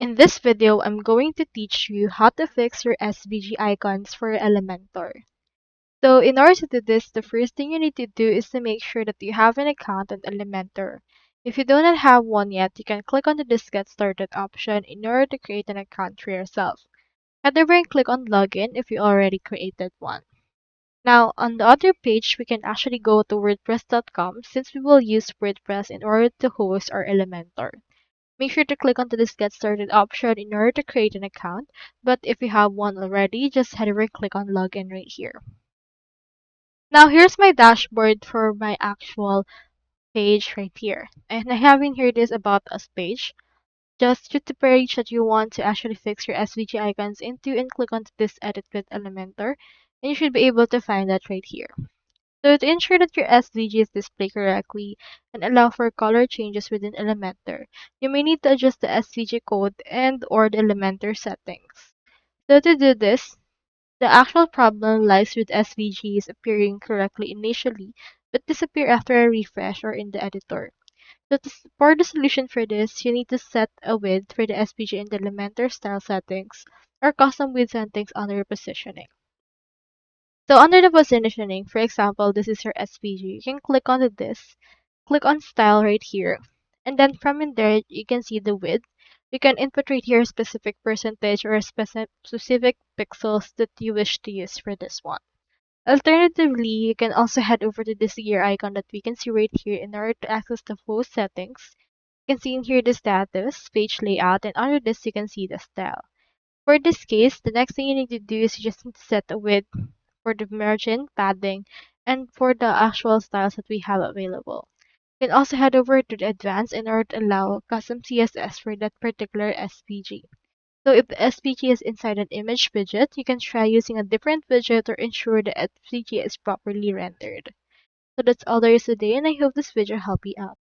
In this video, I'm going to teach you how to fix your SVG icons for Elementor. So in order to do this, the first thing you need to do is to make sure that you have an account on Elementor. If you do not have one yet, you can click on the This Get Started option in order to create an account for yourself. Head over and click on Login if you already created one. Now, on the other page, we can actually go to WordPress.com since we will use WordPress in order to host our Elementor. Make sure to click onto this Get Started option in order to create an account, but if you have one already, just head over and click on Login right here. Now here's my dashboard for my actual page right here. And I have in here this About Us page. Just choose the page that you want to actually fix your SVG icons into and click onto this Edit with Elementor, and you should be able to find that right here. So to ensure that your SVG is displayed correctly and allow for color changes within Elementor, you may need to adjust the SVG code and or the Elementor settings. So to do this, the actual problem lies with SVGs appearing correctly initially, but disappear after a refresh or in the editor. So for the solution for this, you need to set a width for the SVG in the Elementor style settings or custom width settings under positioning. So under the positioning, for example, this is your SVG. You can click on this, click on style right here, and then from in there, you can see the width. You can input right here a specific percentage or a specific pixels that you wish to use for this one. Alternatively, you can also head over to this gear icon that we can see right here in order to access the full settings. You can see in here the status, page layout, and under this you can see the style. For this case, the next thing you need to do is you just need to set the width for the margin, padding, and for the actual styles that we have available. You can also head over to the advanced in order to allow custom CSS for that particular SVG. So if the SVG is inside an image widget, you can try using a different widget or ensure the SVG is properly rendered. So that's all there is today, and I hope this video helped you out.